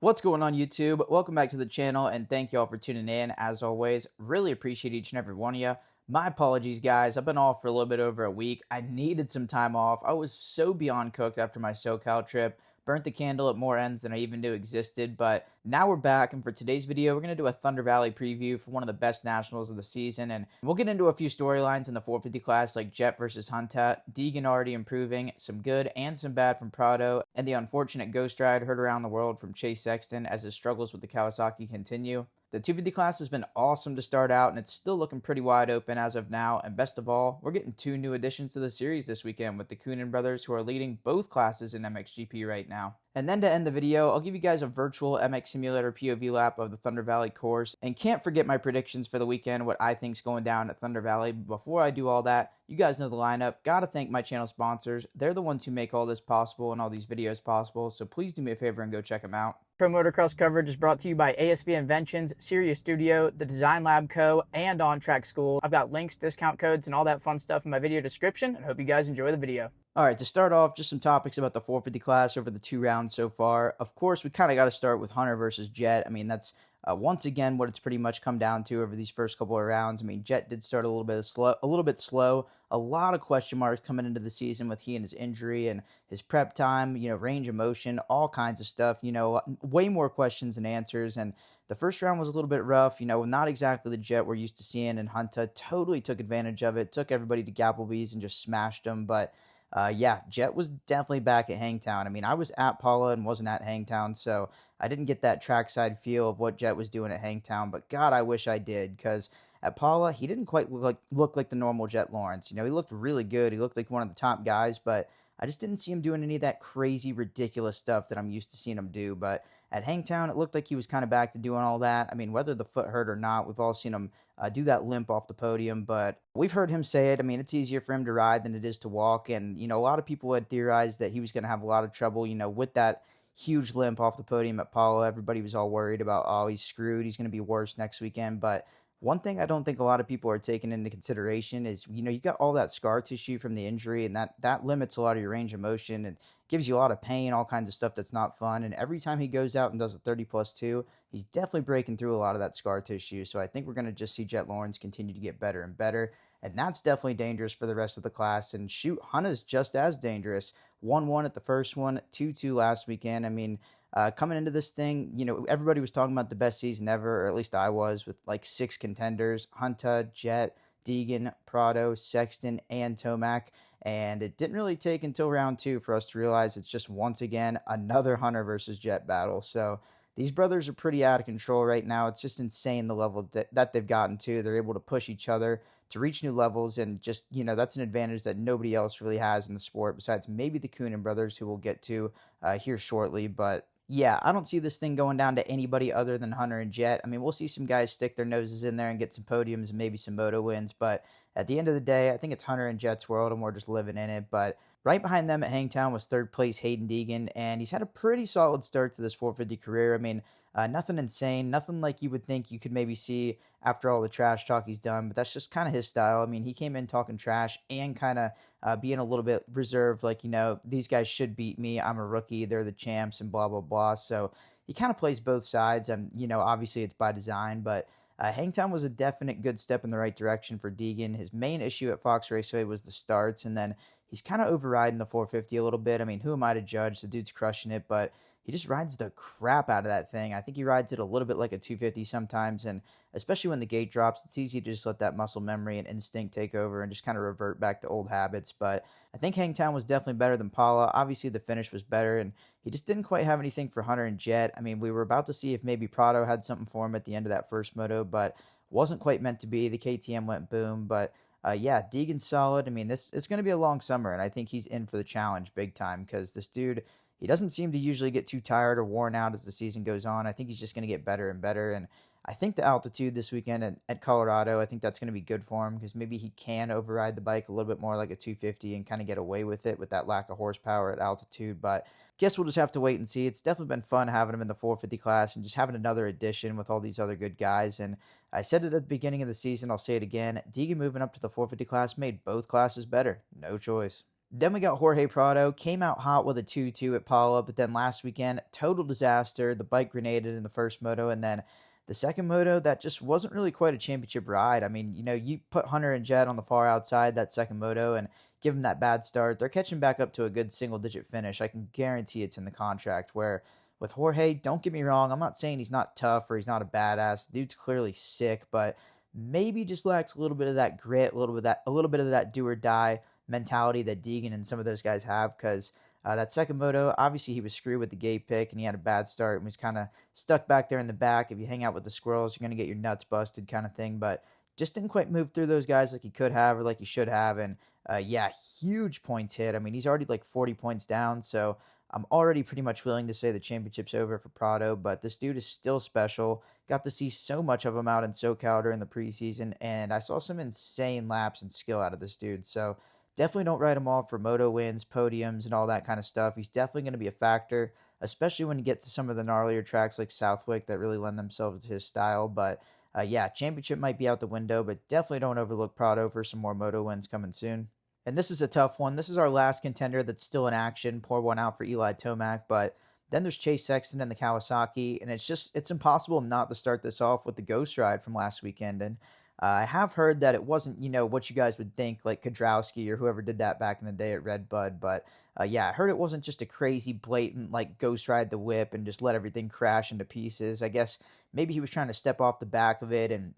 What's going on YouTube? Welcome back to the channel and thank you all for tuning in. As always, really appreciate each and every one of you. My apologies guys, I've been off for a little bit over a week. I needed some time off. I was so beyond cooked after my SoCal trip. Burnt the candle at more ends than I even knew existed, but now we're back, and for today's video, we're going to do a Thunder Valley preview for one of the best nationals of the season, and we'll get into a few storylines in the 450 class like Jett versus Hunta, Deegan already improving, some good and some bad from Prado, and the unfortunate ghost ride heard around the world from Sexton as his struggles with the Kawasaki continue. The 250 class has been awesome to start out, and it's still looking pretty wide open as of now. And best of all, we're getting two new additions to the series this weekend with the Coene brothers, who are leading both classes in MXGP right now. And then to end the video, I'll give you guys a virtual MX Simulator POV lap of the Thunder Valley course. And can't forget my predictions for the weekend, what I think's going down at Thunder Valley. But before I do all that, you guys know the lineup. Gotta thank my channel sponsors. They're the ones who make all this possible and all these videos possible. So please do me a favor and go check them out. Pro Motocross coverage is brought to you by ASV Inventions, Sirius Studio, the Design Lab Co., and On Track School. I've got links, discount codes, and all that fun stuff in my video description, and hope you guys enjoy the video. Alright, to start off, just some topics about the 450 class over the 2 rounds so far. Of course, we kind of got to start with Hunter versus Jett. I mean, that's once again what it's pretty much come down to over these first couple of rounds. I mean, Jett did start a little bit slow. A lot of question marks coming into the season with he and his injury and his prep time, range of motion, all kinds of stuff, way more questions than answers. And the first round was a little bit rough, not exactly the Jett we're used to seeing, and Hunta totally took advantage of it, took everybody to Gapplebee's and just smashed them. But yeah, Jett was definitely back at Hangtown. I mean, I was at Paula and wasn't at Hangtown, so I didn't get that trackside feel of what Jett was doing at Hangtown, but God, I wish I did, because at Paula, he didn't quite look like the normal Jett Lawrence. He looked really good. He looked like one of the top guys, but I just didn't see him doing any of that crazy, ridiculous stuff that I'm used to seeing him do. But at Hangtown, it looked like he was kind of back to doing all that. I mean, whether the foot hurt or not, we've all seen him do that limp off the podium, but we've heard him say it. I mean, it's easier for him to ride than it is to walk, and, a lot of people had theorized that he was going to have a lot of trouble, with that huge limp off the podium at Paulo. Everybody was all worried about, oh, he's screwed, he's going to be worse next weekend, but one thing I don't think a lot of people are taking into consideration is, you got all that scar tissue from the injury, and that limits a lot of your range of motion and gives you a lot of pain, all kinds of stuff that's not fun. And every time he goes out and does a 30+2, he's definitely breaking through a lot of that scar tissue. So I think we're going to just see Jett Lawrence continue to get better and better. And that's definitely dangerous for the rest of the class. And shoot, Hunta's just as dangerous. 1-1 at the first one, 2-2 last weekend. I mean, coming into this thing, everybody was talking about the best season ever, or at least I was, with like 6 contenders: Hunta, Jett, Degan, Prado, Sexton, and Tomac. And it didn't really take until round 2 for us to realize it's just once again another Hunter versus Jett battle. So these brothers are pretty out of control right now. It's just insane the level that they've gotten to. They're able to push each other to reach new levels, and just, that's an advantage that nobody else really has in the sport besides maybe the Coene brothers, who we'll get to here shortly. But yeah, I don't see this thing going down to anybody other than Hunter and Jett. I mean, we'll see some guys stick their noses in there and get some podiums and maybe some moto wins, but at the end of the day, I think it's Hunter and Jett's world, and we're just living in it. But right behind them at Hangtown was 3rd place Hayden Deegan, and he's had a pretty solid start to this 450 career. I mean, nothing insane, nothing like you would think you could maybe see after all the trash talk he's done, but that's just kind of his style. I mean, he came in talking trash and kind of being a little bit reserved, like, these guys should beat me, I'm a rookie, they're the champs, and blah, blah, blah. So he kind of plays both sides, and, obviously it's by design, but Hangtown was a definite good step in the right direction for Deegan. His main issue at Fox Raceway was the starts, and then he's kind of overriding the 450 a little bit. I mean, who am I to judge? The dude's crushing it, but he just rides the crap out of that thing. I think he rides it a little bit like a 250 sometimes, and especially when the gate drops, it's easy to just let that muscle memory and instinct take over and just kind of revert back to old habits. But I think Hangtown was definitely better than Paula. Obviously, the finish was better, and he just didn't quite have anything for Hunter and Jett. I mean, we were about to see if maybe Prado had something for him at the end of that first moto, but wasn't quite meant to be. The KTM went boom, but yeah, Deegan's solid. I mean, it's going to be a long summer, and I think he's in for the challenge big time, because this dude, he doesn't seem to usually get too tired or worn out as the season goes on. I think he's just going to get better and better, and I think the altitude this weekend at Colorado, I think that's going to be good for him, because maybe he can override the bike a little bit more like a 250 and kind of get away with it with that lack of horsepower at altitude. But guess we'll just have to wait and see. It's definitely been fun having him in the 450 class and just having another addition with all these other good guys. And I said it at the beginning of the season, I'll say it again, Deegan moving up to the 450 class made both classes better. No choice. Then we got Jorge Prado, came out hot with a 2-2 at Pala, but then last weekend, total disaster. The bike grenaded in the first moto, and then the second moto, that just wasn't really quite a championship ride. I mean, you put Hunter and Jett on the far outside that second moto and give them that bad start. They're catching back up to a good single digit finish. I can guarantee it's in the contract. Where with Jorge, don't get me wrong, I'm not saying he's not tough or he's not a badass. Dude's clearly sick, but maybe just lacks a little bit of that grit, a little bit of that do or die mentality that Deegan and some of those guys have. Because that second moto, obviously he was screwed with the gate pick and he had a bad start and was kind of stuck back there in the back. If you hang out with the squirrels, you're going to get your nuts busted kind of thing. But just didn't quite move through those guys like he could have or like he should have. And yeah, huge points hit. I mean, he's already like 40 points down. So I'm already pretty much willing to say the championship's over for Prado, but this dude is still special. Got to see so much of him out in SoCal during the preseason, and I saw some insane laps and skill out of this dude. So definitely don't write him off for moto wins, podiums, and all that kind of stuff. He's definitely going to be a factor, especially when you get to some of the gnarlier tracks like Southwick that really lend themselves to his style. But yeah, championship might be out the window, but definitely don't overlook Prado for some more moto wins coming soon. And this is a tough one. This is our last contender that's still in action. Pour one out for Eli Tomac. But then there's Chase Sexton and the Kawasaki. And it's impossible not to start this off with the Ghost Ride from last weekend. And I have heard that it wasn't, what you guys would think, like Kodrowski or whoever did that back in the day at Red Bud. But yeah, I heard it wasn't just a crazy, blatant, like, Ghost Ride the whip and just let everything crash into pieces. I guess maybe he was trying to step off the back of it and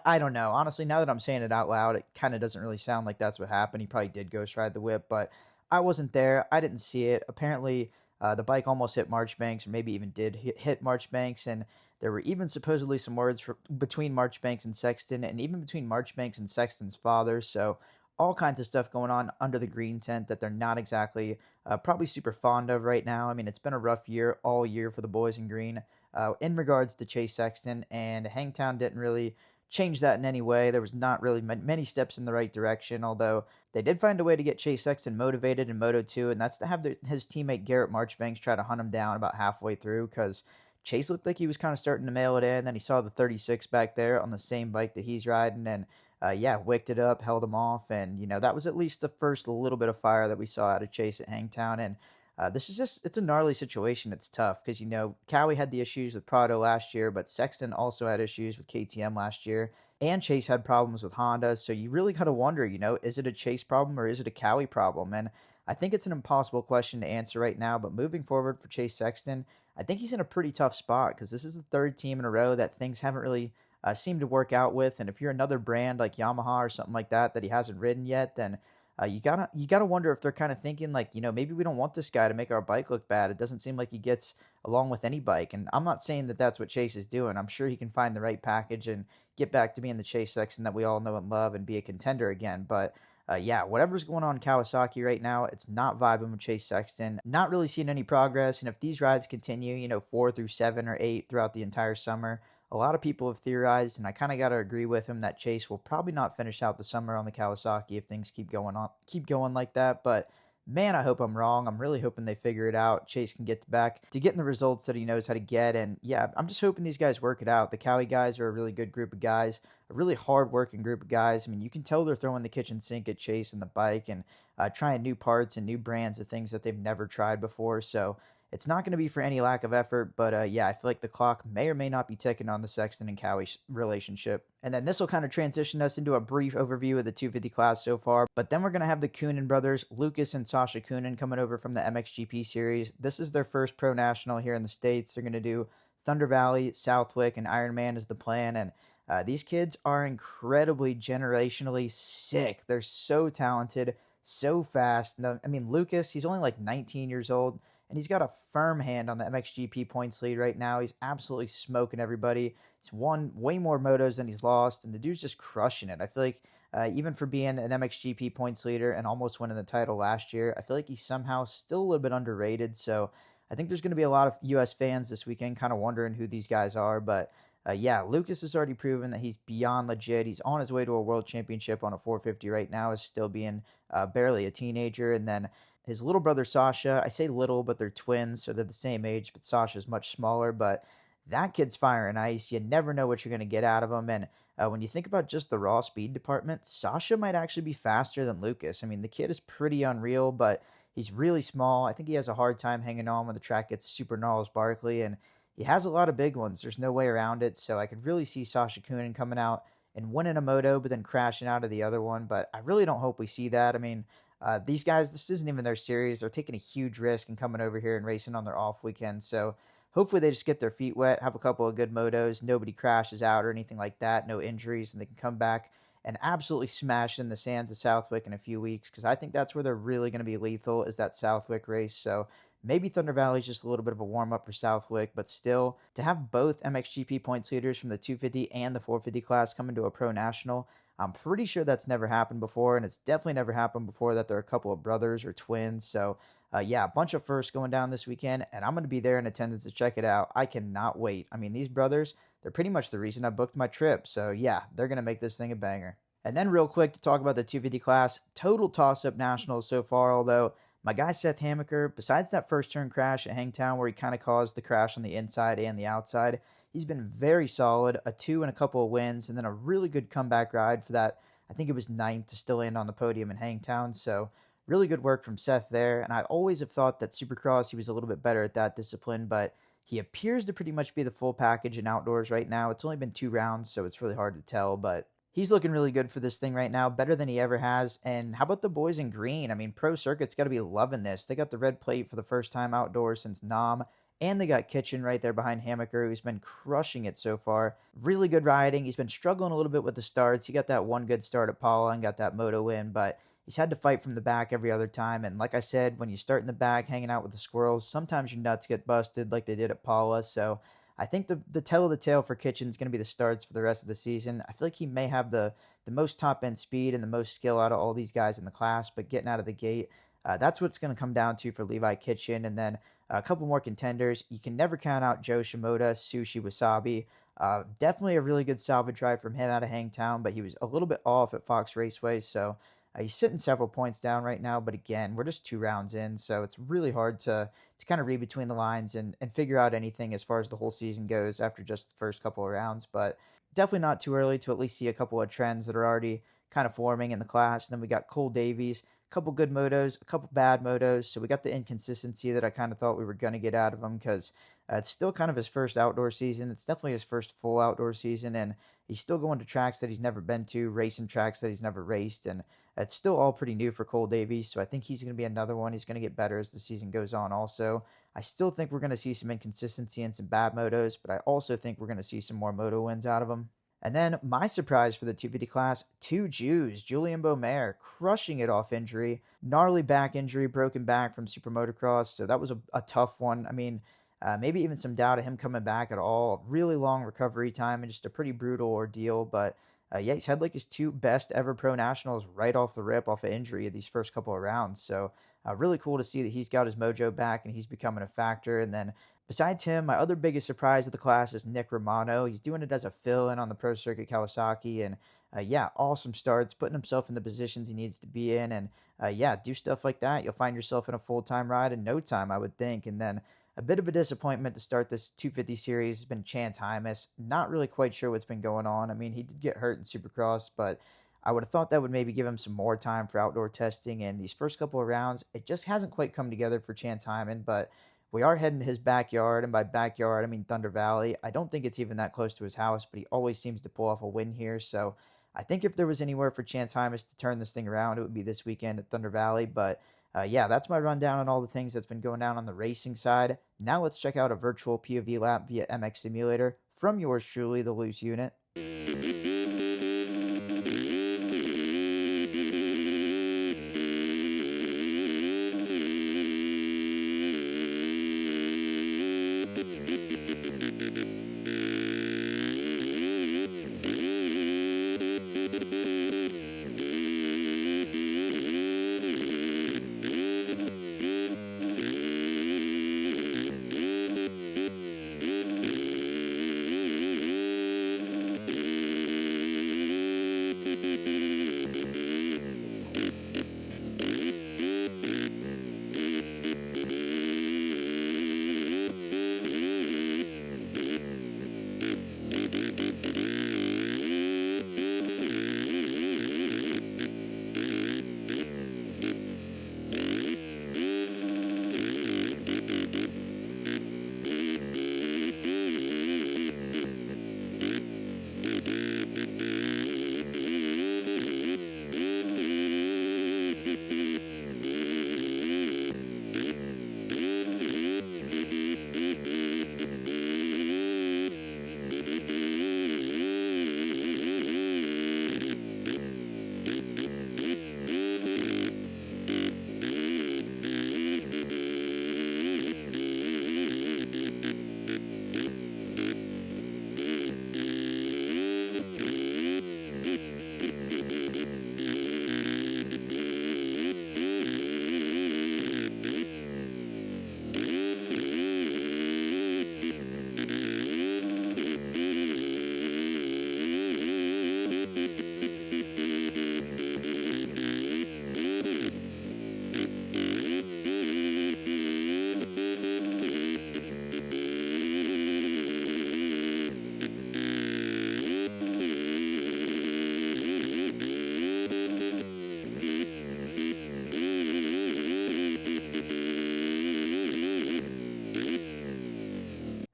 I don't know. Honestly, now that I'm saying it out loud, it kind of doesn't really sound like that's what happened. He probably did Ghost Ride the whip, but I wasn't there. I didn't see it. Apparently, the bike almost hit Marchbanks, or maybe even did hit Marchbanks, and there were even supposedly some words between Marchbanks and Sexton, and even between Marchbanks and Sexton's father. So all kinds of stuff going on under the green tent that they're not exactly probably super fond of right now. I mean, it's been a rough year all year for the boys in green in regards to Chase Sexton, and Hangtown didn't really change that in any way. There was not really many steps in the right direction, although they did find a way to get Chase Sexton motivated in Moto 2, and that's to have his teammate Garrett Marchbanks try to hunt him down about halfway through, because Chase looked like he was kind of starting to mail it in. Then he saw the 36 back there on the same bike that he's riding, and yeah, wicked it up, held him off, and that was at least the first little bit of fire that we saw out of Chase at Hangtown. And this is it's a gnarly situation. It's tough because Cowie had the issues with Prado last year, but Sexton also had issues with KTM last year, and Chase had problems with Honda. So you really kind of wonder, is it a Chase problem or is it a Cowie problem? And I think it's an impossible question to answer right now. But moving forward for Chase Sexton, I think he's in a pretty tough spot because this is the third team in a row that things haven't really seemed to work out with. And if you're another brand like Yamaha or something like that that he hasn't ridden yet, then you gotta wonder if they're kind of thinking like, maybe we don't want this guy to make our bike look bad. It doesn't seem like he gets along with any bike. And I'm not saying that that's what Chase is doing. I'm sure he can find the right package and get back to being the Chase Sexton that we all know and love and be a contender again. But yeah, whatever's going on in Kawasaki right now, it's not vibing with Chase Sexton. Not really seeing any progress. And if these rides continue, 4 through 7 or 8 throughout the entire summer, a lot of people have theorized, and I kind of got to agree with him, that Chase will probably not finish out the summer on the Kawasaki if things keep going like that. But man, I hope I'm wrong. I'm really hoping they figure it out. Chase can get back to getting the results that he knows how to get. And yeah, I'm just hoping these guys work it out. The Cowie guys are a really good group of guys, a really hard-working group of guys. I mean, you can tell they're throwing the kitchen sink at Chase and the bike and trying new parts and new brands of things that they've never tried before. So it's not going to be for any lack of effort, but yeah, I feel like the clock may or may not be ticking on the Sexton and Cowie relationship. And then this will kind of transition us into a brief overview of the 250 class so far, but then we're going to have the Coene brothers, Lucas and Sasha Coene, coming over from the MXGP series. This is their first pro national here in the States. They're going to do Thunder Valley, Southwick, and Ironman is the plan, and these kids are incredibly generationally sick. They're so talented, so fast. I mean, Lucas, he's only like 19 years old, and he's got a firm hand on the MXGP points lead right now. He's absolutely smoking everybody. He's won way more motos than he's lost, and the dude's just crushing it. I feel like even for being an MXGP points leader and almost winning the title last year, I feel like he's somehow still a little bit underrated. So I think there's going to be a lot of U.S. fans this weekend kind of wondering who these guys are. But yeah, Lucas has already proven that he's beyond legit. He's on his way to a world championship on a 450 right now, is still being barely a teenager. And then his little brother Sasha, I say little, but they're twins, so they're the same age, but Sasha's much smaller. But that kid's fire and ice. You never know what you're going to get out of him. And when you think about just the raw speed department, Sasha might actually be faster than Lucas. I mean, the kid is pretty unreal, but he's really small. I think he has a hard time hanging on when the track gets super gnarls Barkley, and he has a lot of big ones. There's no way around it. So I could really see Sasha Coene coming out and winning a moto, but then crashing out of the other one. But I really don't hope we see that. I mean, these guys, this isn't even their series. They're taking a huge risk and coming over here and racing on their off weekend. So hopefully they just get their feet wet, have a couple of good motos, nobody crashes out or anything like that, no injuries, and they can come back and absolutely smash in the sands of Southwick in a few weeks, because I think that's where they're really going to be lethal, is that Southwick race. So maybe Thunder Valley is just a little bit of a warm-up for Southwick, but still, to have both MXGP points leaders from the 250 and the 450 class come into a pro national, I'm pretty sure that's never happened before, and it's definitely never happened before that there are a couple of brothers or twins. So yeah, a bunch of firsts going down this weekend, and I'm going to be there in attendance to check it out. I cannot wait. I mean, these brothers, they're pretty much the reason I booked my trip. So yeah, they're going to make this thing a banger. And then real quick to talk about the 250 class, total toss-up nationals so far, although my guy Seth Hamaker, besides that first turn crash at Hangtown where he kind of caused the crash on the inside and the outside, he's been very solid, a 2 and a couple of wins, and then a really good comeback ride for that. I think it was ninth to still end on the podium in Hangtown. So really good work from Seth there. And I always have thought that Supercross, he was a little bit better at that discipline, but he appears to pretty much be the full package in outdoors right now. It's only been 2 rounds, so it's really hard to tell, but he's looking really good for this thing right now, better than he ever has. And how about the boys in green? I mean, Pro Circuit's got to be loving this. They got the red plate for the first time outdoors since Nam. And they got Kitchen right there behind Hamaker, who's been crushing it so far. Really good riding. He's been struggling a little bit with the starts. He got that one good start at Paula and got that moto win, but he's had to fight from the back every other time. And like I said, when you start in the back hanging out with the squirrels, sometimes your nuts get busted like they did at Paula. So I think the tale of the tale for Kitchen is going to be the starts for the rest of the season. I feel like he may have the most top-end speed and the most skill out of all these guys in the class, but getting out of the gate, that's what it's going to come down to for Levi Kitchen. And then a couple more contenders. You can never count out Joe Shimoda, Sushi Wasabi. Definitely a really good salvage ride from him out of Hangtown, but he was a little bit off at Fox Raceway, so he's sitting several points down right now. But again, we're just 2 rounds in, so it's really hard to kind of read between the lines and figure out anything as far as the whole season goes after just the first couple of rounds. But definitely not too early to at least see a couple of trends that are already kind of forming in the class. And then we got Cole Davies, a couple good motos, a couple bad motos. So we got the inconsistency that I kind of thought we were going to get out of him, because it's still kind of his first outdoor season. It's definitely his first full outdoor season, and he's still going to tracks that he's never been to, racing tracks that he's never raced, and it's still all pretty new for Cole Davies. So I think he's going to be another one. He's going to get better as the season goes on also. I still think we're going to see some inconsistency and some bad motos, but I also think we're going to see some more moto wins out of him. And then my surprise for the 250 class, 2 Jews, Julian Beaumer, crushing it off injury, gnarly back injury, broken back from Super Motocross. So that was a tough one. I mean, maybe even some doubt of him coming back at all. Really long recovery time and just a pretty brutal ordeal. But yeah, he's had like his 2 best ever pro nationals right off the rip off of injury of these first couple of rounds. So really cool to see that he's got his mojo back and he's becoming a factor. And then besides him, my other biggest surprise of the class is Nick Romano. He's doing it as a fill-in on the Pro Circuit Kawasaki, and yeah, awesome starts, putting himself in the positions he needs to be in, and yeah, do stuff like that. You'll find yourself in a full-time ride in no time, I would think. And then a bit of a disappointment to start this 250 series has been Chance Hymas. Not really quite sure what's been going on. I mean, he did get hurt in Supercross, but I would have thought that would maybe give him some more time for outdoor testing. And these first couple of rounds, it just hasn't quite come together for Chance Hyman, but we are heading to his backyard, and by backyard, I mean Thunder Valley. I don't think it's even that close to his house, but he always seems to pull off a win here. So I think if there was anywhere for Chance Hymas to turn this thing around, it would be this weekend at Thunder Valley. But yeah, that's my rundown on all the things that's been going down on the racing side. Now let's check out a virtual POV lap via MX Simulator from yours truly, the Loose Unit.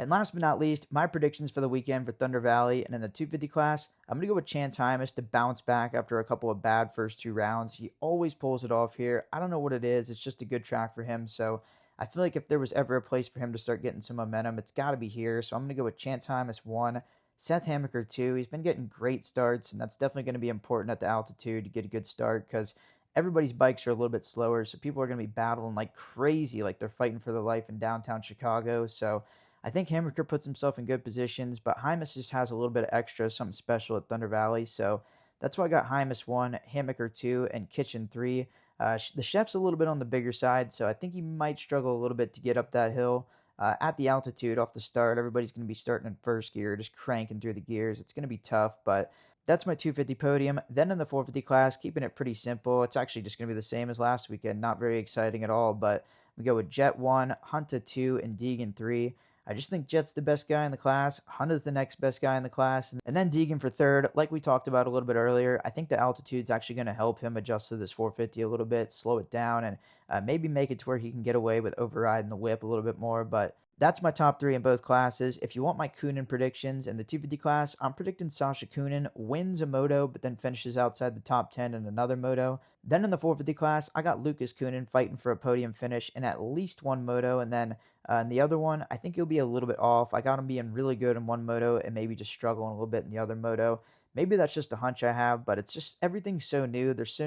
And last but not least, my predictions for the weekend for Thunder Valley. And in the 250 class, I'm going to go with Chance Hymas to bounce back after a couple of bad first 2 rounds. He always pulls it off here. I don't know what it is. It's just a good track for him. So I feel like if there was ever a place for him to start getting some momentum, it's got to be here. So I'm going to go with Chance Hymas 1, Seth Hamaker 2. He's been getting great starts, and that's definitely going to be important at the altitude to get a good start because everybody's bikes are a little bit slower. So people are going to be battling like crazy, like they're fighting for their life in downtown Chicago. So I think Hamaker puts himself in good positions, but Hymas just has a little bit of extra, something special at Thunder Valley. So that's why I got Hymas 1, Hamaker 2, and Kitchen 3. The chef's a little bit on the bigger side, so I think he might struggle a little bit to get up that hill. At the altitude off the start, everybody's going to be starting in first gear, just cranking through the gears. It's going to be tough, but that's my 250 podium. Then in the 450 class, keeping it pretty simple. It's actually just going to be the same as last weekend. Not very exciting at all, but we go with Jett 1, Hunta 2, and Deegan 3. I just think Jett's the best guy in the class. Hunta's the next best guy in the class. And then Deegan for third. Like we talked about a little bit earlier, I think the altitude's actually going to help him adjust to this 450 a little bit, slow it down, and maybe make it to where he can get away with overriding the whip a little bit more. But that's my top 3 in both classes. If you want my Coene predictions in the 250 class, I'm predicting Sasha Coene wins a moto, but then finishes outside the top 10 in another moto. Then in the 450 class, I got Lucas Coene fighting for a podium finish in at least one moto, and then in the other one, I think he'll be a little bit off. I got him being really good in one moto and maybe just struggling a little bit in the other moto. Maybe that's just a hunch I have, but it's just everything's so new. There's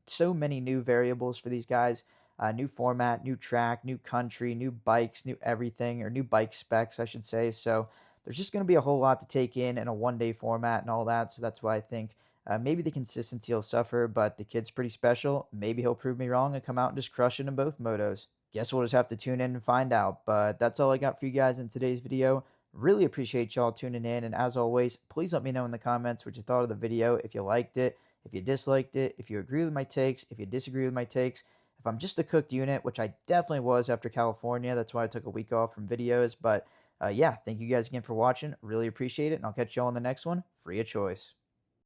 so many new variables for these guys. New format, new track, new country, new bikes, new everything, or new bike specs, I should say. So there's just going to be a whole lot to take in a one-day format and all that. So that's why I think maybe the consistency will suffer, but the kid's pretty special. Maybe he'll prove me wrong and come out and just crush it in both motos. Guess we'll just have to tune in and find out. But that's all I got for you guys in today's video. Really appreciate y'all tuning in. And as always, please let me know in the comments what you thought of the video. If you liked it, if you disliked it, if you agree with my takes, if you disagree with my takes. If I'm just a cooked unit, which I definitely was after California, that's why I took a week off from videos. But yeah, thank you guys again for watching. Really appreciate it. And I'll catch y'all on the next one. Free of choice.